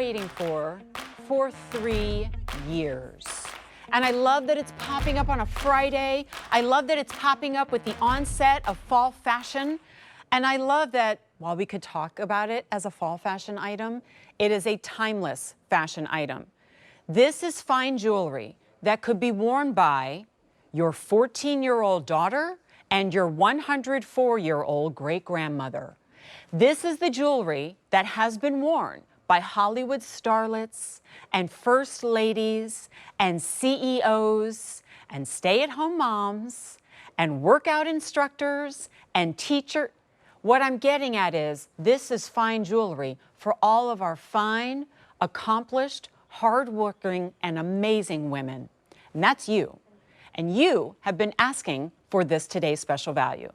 waiting for 3 years. And I love that it's popping up on a Friday. I love that it's popping up with the onset of fall fashion. And I love that while we could talk about it as a fall fashion item, it is a timeless fashion item. This is fine jewelry that could be worn by your 14-year-old daughter and your 104-year-old great-grandmother. This is the jewelry that has been worn by Hollywood starlets and first ladies and CEOs and stay-at-home moms and workout instructors and teachers. What I'm getting at is this is fine jewelry for all of our fine, accomplished, hardworking, and amazing women. And that's you. And you have been asking for this today's special value.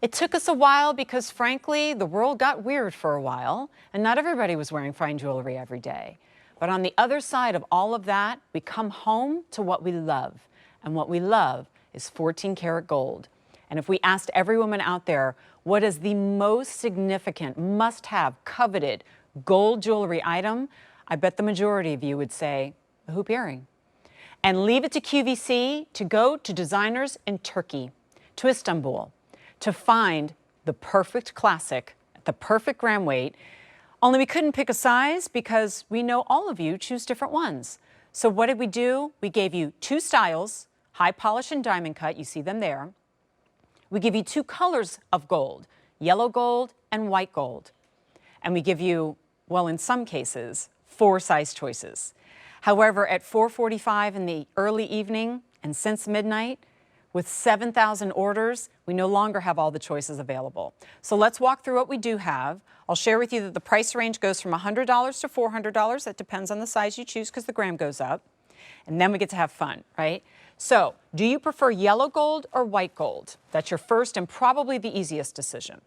It took us a while because, frankly, the world got weird for a while, and not everybody was wearing fine jewelry every day. But on the other side of all of that, we come home to what we love. And what we love is 14-karat gold. And if we asked every woman out there, what is the most significant, must-have, coveted gold jewelry item, I bet the majority of you would say a hoop earring. And leave it to QVC to go to designers in Turkey, to Istanbul, to find the perfect classic at the perfect gram weight. Only we couldn't pick a size because we know all of you choose different ones. So what did we do? We gave you 2 styles, high polish and diamond cut. You see them there. We give you 2 colors of gold, yellow gold and white gold. And we give you, well, in some cases, 4 size choices. However, at 4:45 in the early evening and since midnight, with 7,000 orders, we no longer have all the choices available. So let's walk through what we do have. I'll share with you that the price range goes from $100 to $400. That depends on the size you choose because the gram goes up. And then we get to have fun, right? So do you prefer yellow gold or white gold? That's your first and probably the easiest decision.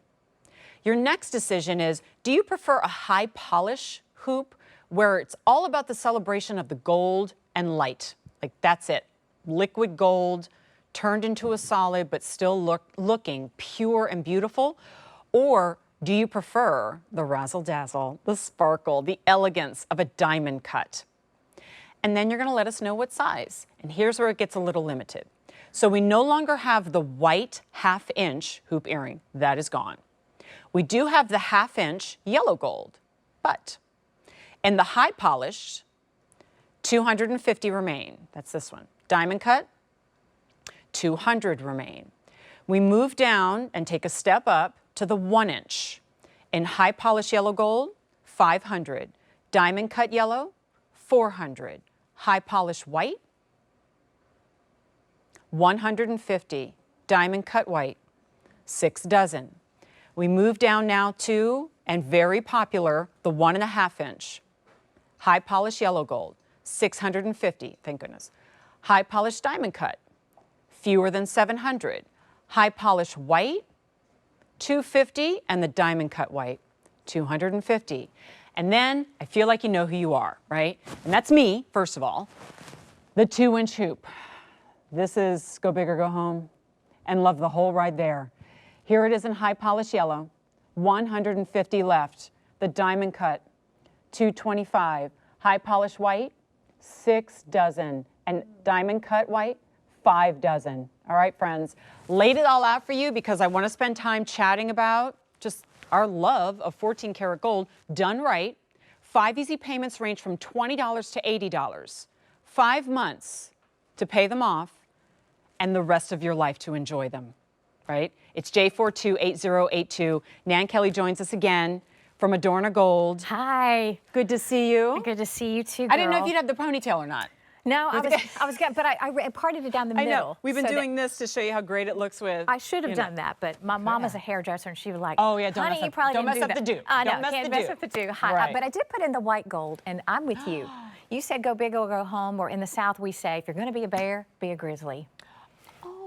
Your next decision is, do you prefer a high polish hoop where it's all about the celebration of the gold and light? Like that's it, liquid gold, turned into a solid, but still looking pure and beautiful? Or do you prefer the razzle-dazzle, the sparkle, the elegance of a diamond cut? And then you're gonna let us know what size. And here's where it gets a little limited. So we no longer have the white half-inch hoop earring. That is gone. We do have the half-inch yellow gold, but in the high polished, 250 remain. That's this one. Diamond cut, 200 remain. We move down and take a step up to the 1-inch. In high polished yellow gold, 500. Diamond cut yellow, 400. High polished white, 150. Diamond cut white, 6 dozen. We move down now to, and very popular, the 1.5-inch. High polished yellow gold, 650, thank goodness. High polished diamond cut, fewer than 700. High polished white, 250, and the diamond cut white, 250. And then I feel like you know who you are, right? And that's me, first of all. The 2-inch hoop. This is go big or go home, and love the whole ride there. Here it is in high polished yellow, 150 left. The diamond cut, 225. High polished white, 6 dozen. And diamond cut white, 5 dozen. All right, friends, laid it all out for you because I want to spend time chatting about just our love of 14-karat gold done right. 5 easy payments range from $20 to $80. 5 months to pay them off and the rest of your life to enjoy them, right? It's J428082. Nan Kelly joins us again from Adorna Gold. Hi. Good to see you. Good to see you too, girl. I didn't know if you'd have the ponytail or not. No, I was getting, but I parted it down the middle. I know. We've been doing this to show you how great it looks with. I should have done that, but my mom is a hairdresser, and she was like, "Oh yeah, don't honey, mess up, you probably don't didn't mess do up the do. I know, Don't can't mess up the do. Right. But I did put in the white gold, and I'm with you. You said go big or go home, or in the South we say, if you're going to be a bear, be a grizzly.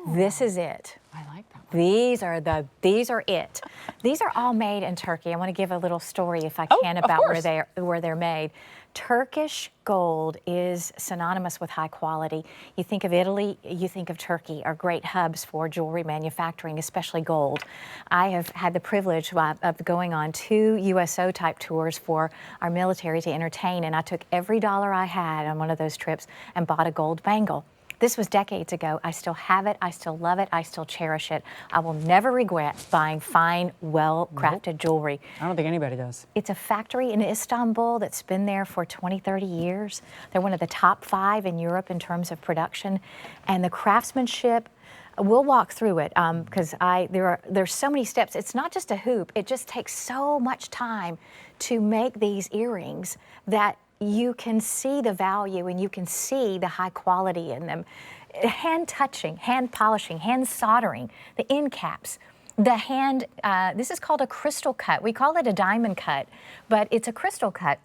This is it. I like that one. These are it. These are all made in Turkey. I want to give a little story, if I can, of about course. where they're made. Turkish gold is synonymous with high quality. You think of Italy, you think of Turkey, are great hubs for jewelry manufacturing, especially gold. I have had the privilege of going on 2 USO type tours for our military to entertain, and I took every dollar I had on one of those trips and bought a gold bangle. This was decades ago. I still have it. I still love it. I still cherish it. I will never regret buying fine, well-crafted jewelry. I don't think anybody does. It's a factory in Istanbul that's been there for 20, 30 years. They're one of the top 5 in Europe in terms of production. And the craftsmanship, we'll walk through it because there's so many steps. It's not just a hoop. It just takes so much time to make these earrings that you can see the value and you can see the high quality in them. Hand touching, hand polishing, hand soldering, the end caps, the hand, this is called a crystal cut. We call it a diamond cut, but it's a crystal cut.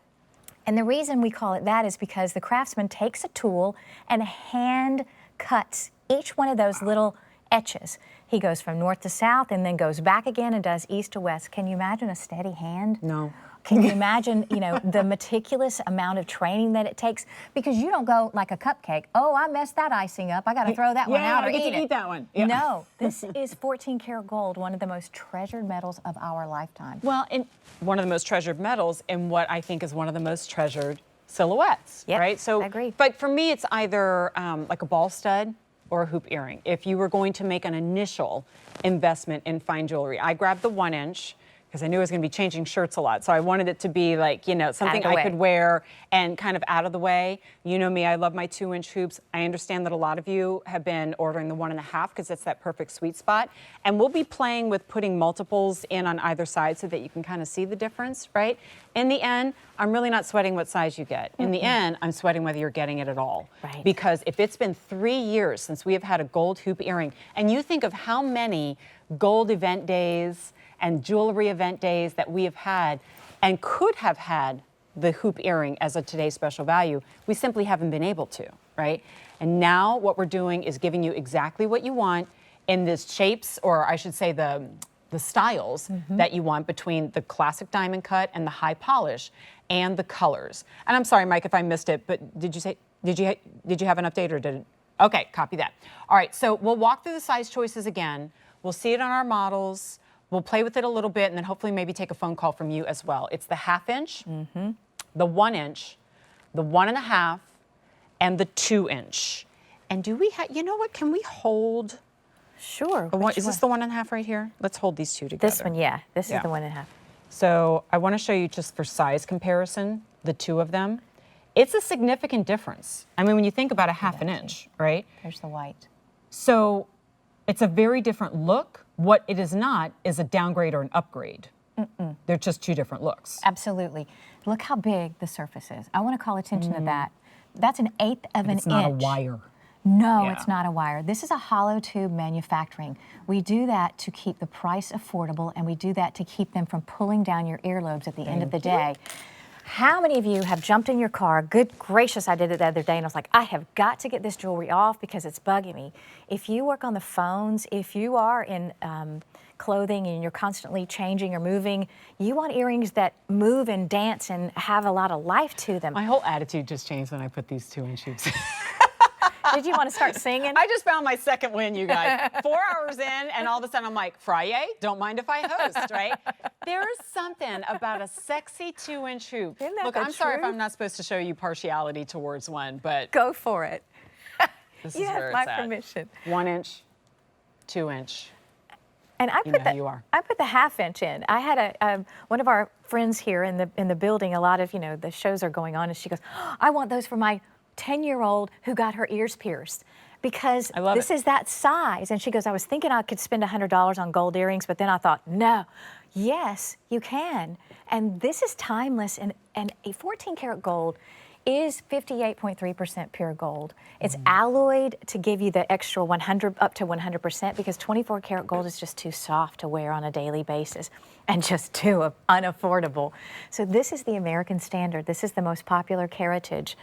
And the reason we call it that is because the craftsman takes a tool and hand cuts each one of those little etches. He goes from north to south and then goes back again and does east to west. Can you imagine a steady hand? No. Can you imagine, the meticulous amount of training that it takes? Because you don't go like a cupcake. Oh, I messed that icing up. I got to throw that one out or I get eat to it. eat that one. Yeah. No, this is 14 karat gold, one of the most treasured metals of our lifetime. Well, and one of the most treasured metals and what I think is one of the most treasured silhouettes, Yep, right? So, I agree. But for me, it's either like a ball stud or a hoop earring. If you were going to make an initial investment in fine jewelry, I grabbed the 1 inch because I knew I was going to be changing shirts a lot. So I wanted it to be like, something I could wear and kind of out of the way. You know me, I love my 2 inch hoops. I understand that a lot of you have been ordering the 1.5 because it's that perfect sweet spot. And we'll be playing with putting multiples in on either side so that you can kind of see the difference, right? In the end, I'm really not sweating what size you get. In the end, I'm sweating whether you're getting it at all. Right. Because if it's been 3 years since we have had a gold hoop earring, and you think of how many gold event days and jewelry event days that we have had and could have had the hoop earring as a today's special value, we simply haven't been able to, right? And now what we're doing is giving you exactly what you want in the shapes, or I should say the styles that you want between the classic diamond cut and the high polish and the colors. And I'm sorry, Mike, if I missed it, but did you have an update or did it? Okay, copy that. All right, so we'll walk through the size choices again. We'll see it on our models. We'll play with it a little bit and then hopefully maybe take a phone call from you as well. It's the 1/2 inch, the 1 inch, the 1.5, and the 2 inch. And do we have, you know what, can we hold? Sure. Is this the 1.5 right here? Let's hold these two together. This one, yeah. This is Yeah. the 1.5. So I want to show you just for size comparison, the two of them. It's a significant difference. I mean, when you think about a 1/2 inch, right? There's the white. So it's a very different look. What it is not is a downgrade or an upgrade. They're just two different looks. Absolutely. Look how big the surface is. I want to call attention to that. That's an 1/8 of an inch. It's not a wire. No, Yeah. it's not a wire. This is a hollow tube manufacturing. We do that to keep the price affordable, and we do that to keep them from pulling down your earlobes at the end of the day. How many of you have jumped in your car? Good gracious, I did it the other day, and I was like, I have got to get this jewelry off because it's bugging me. If you work on the phones, if you are in clothing and you're constantly changing or moving, you want earrings that move and dance and have a lot of life to them. My whole attitude just changed when I put these 2 inch hoops. Did you want to start singing? I just found my second win, you guys. 4 hours in, and all of a sudden I'm like, Friday, don't mind if I host, right? There is something about a sexy 2 inch hoop. Isn't that Look, the I'm sorry if truth? I'm not supposed to show you partiality towards one, but Go for it. this You is have where my it's at. permission. 1 inch, 2 inch. And I You put know how you are. I put the 1/2 inch in. I had one of our friends here in the building. A lot of the shows are going on, and she goes, oh, "I want those for my 10-year-old who got her ears pierced." Because I love this it. is that size. And she goes, I was thinking I could spend $100 on gold earrings, but then I thought, no, yes, you can. And this is timeless. And a 14 karat gold is 58.3% pure gold. It's alloyed to give you the extra 100 up to 100% because 24 karat gold is just too soft to wear on a daily basis and just too unaffordable. So this is the American standard. This is the most popular caratage,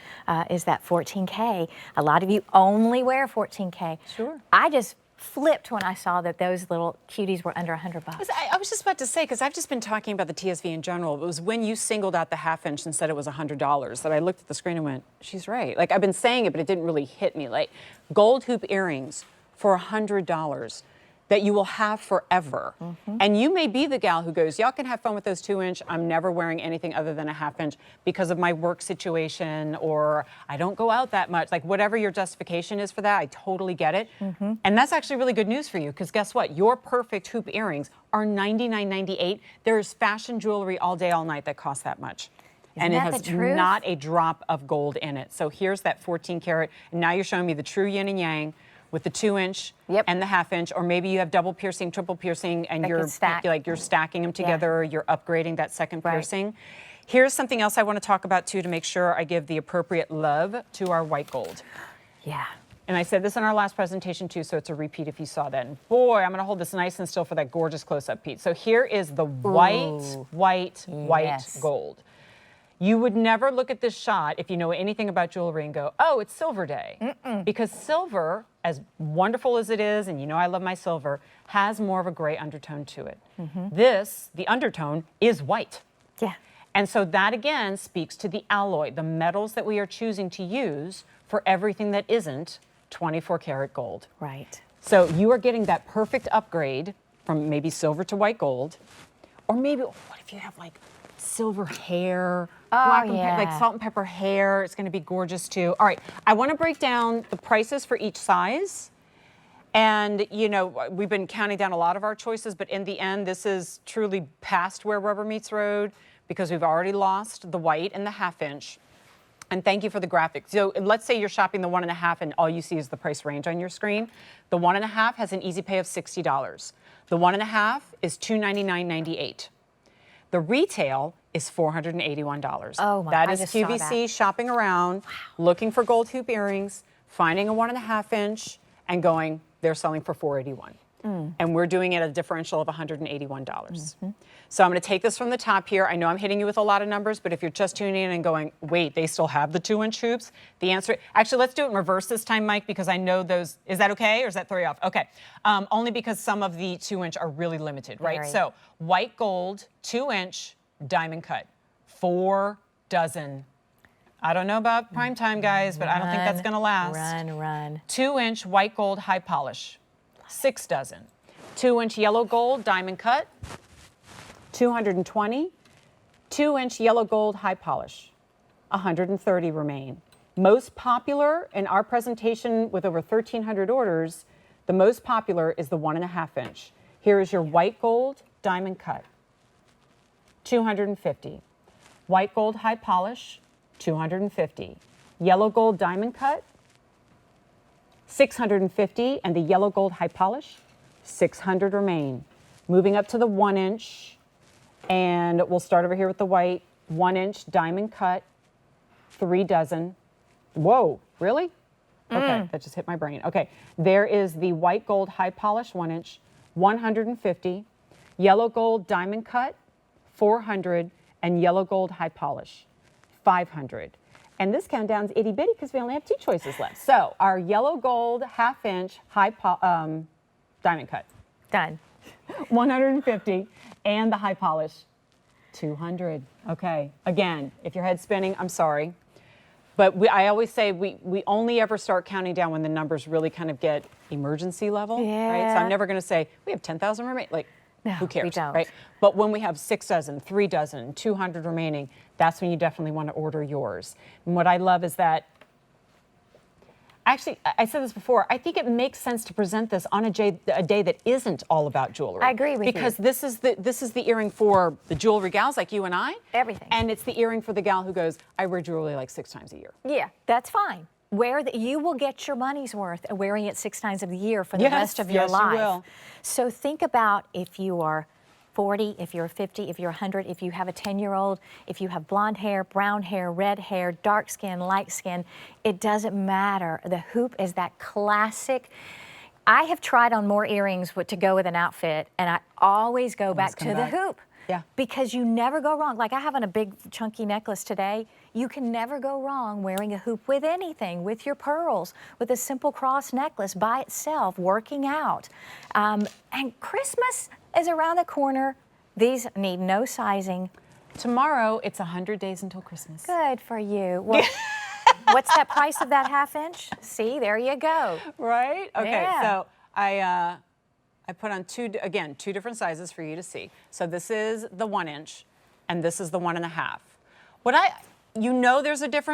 is that 14K. A lot of you only wear 14K. Sure. I just flipped when I saw that those little cuties were under $100. I was just about to say, because I've just been talking about the TSV in general. It was when you singled out the half-inch and said it was $100 that I looked at the screen and went, she's right. Like, I've been saying it, but it didn't really hit me. Like, gold hoop earrings for $100 that you will have forever. And you may be the gal who goes, y'all can have fun with those 2-inch. I'm never wearing anything other than a half-inch because of my work situation, or I don't go out that much. Like, whatever your justification is for that, I totally get it. And that's actually really good news for you, because guess what? Your perfect hoop earrings are $99.98. There's fashion jewelry all day, all night that costs that much. And it has not a drop of gold in it. So here's that 14 karat. And now you're showing me the true yin and yang with the 2-inch and the half-inch, or maybe you have double piercing, triple piercing, and you're stacking them together, you're upgrading that second piercing. Here's something else I want to talk about too, to make sure I give the appropriate love to our white gold. And I said this in our last presentation too, so it's a repeat if you saw that. And boy, I'm going to hold this nice and still for that gorgeous close-up, Pete. So here is the white gold. You would never look at this shot if you know anything about jewelry and go, oh, it's silver day. Because silver, as wonderful as it is, and you know I love my silver, has more of a gray undertone to it. This, the undertone, is white. And so that again speaks to the alloy, the metals that we are choosing to use for everything that isn't 24 karat gold. So you are getting that perfect upgrade from maybe silver to white gold, or maybe, what if you have like silver hair, like salt and pepper hair. It's going to be gorgeous too. All right, I want to break down the prices for each size. And, you know, we've been counting down a lot of our choices, but in the end, this is truly past where rubber meets road, because we've already lost the white and the half-inch. And thank you for the graphics. So let's say you're shopping the 1.5 and all you see is the price range on your screen. The 1.5 has an easy pay of $60. The 1.5 is $299.98. The retail is $481. Oh my! That is QVC shopping around, looking for gold hoop earrings, finding a 1.5-inch, and going, they're selling for $481. And we're doing it at a differential of $181. So I'm going to take this from the top here. I know I'm hitting you with a lot of numbers, but if you're just tuning in and going, wait, they still have the 2-inch hoops? The answer, actually, let's do it in reverse this time, Mike, because I know those, is that okay, or does that throw you off? Okay, only because some of the 2-inch are really limited, right? So white gold, 2-inch, diamond cut, 4 dozen. I don't know about prime time, guys, but I don't think that's going to last. 2-inch white gold high polish, 6 dozen. 2-inch yellow gold diamond cut, 220. 2-inch yellow gold high polish, 130 remain. Most popular in our presentation with over 1,300 orders, the most popular is the 1.5-inch. Here is your white gold diamond cut, 250. White gold high polish, 250. Yellow gold diamond cut, 650, and the yellow gold high polish, 600 remain. Moving up to the 1-inch, and we'll start over here with the white 1-inch diamond cut, 3 dozen. Whoa, really? Okay, that just hit my brain. Okay, there is the white gold high polish 1-inch, 150. Yellow gold diamond cut, 400, and yellow gold high polish, 500. And this countdown's itty bitty because we only have 2 choices left. So our yellow gold half-inch diamond cut. Done. 150, and the high polish, 200. Okay, again, if your head's spinning, I'm sorry. But I always say we only ever start counting down when the numbers really kind of get emergency level, right? So I'm never going to say, we have 10,000 remaining. Like, no, who cares, we don't. right? But when we have 6 dozen, 3 dozen, 200 remaining, that's when you definitely want to order yours. And what I love is that, actually, I said this before, I think it makes sense to present this on a day that isn't all about jewelry. I agree with you. Because this is the earring for the jewelry gals like you and I. Everything. And it's the earring for the gal who goes, I wear jewelry like 6 times a year. Yeah, that's fine. You will get your money's worth wearing it 6 times of the year for the rest of your life. You will. So think about if you are 40, if you're 50, if you're 100, if you have a 10-year-old, if you have blonde hair, brown hair, red hair, dark skin, light skin, it doesn't matter. The hoop is that classic. I have tried on more earrings to go with an outfit, and I always go back to the hoop. Yeah. Because you never go wrong. Like I have on a big chunky necklace today. You can never go wrong wearing a hoop with anything, with your pearls, with a simple cross necklace by itself, working out. And Christmas is around the corner. These need no sizing. Tomorrow, it's 100 days until Christmas. Good for you. Well, what's that price of that 1/2 inch? See, there you go. Right? Okay, Yeah. so I put on two different sizes for you to see. So this is the 1 inch, and this is the 1 1/2. You know there's a difference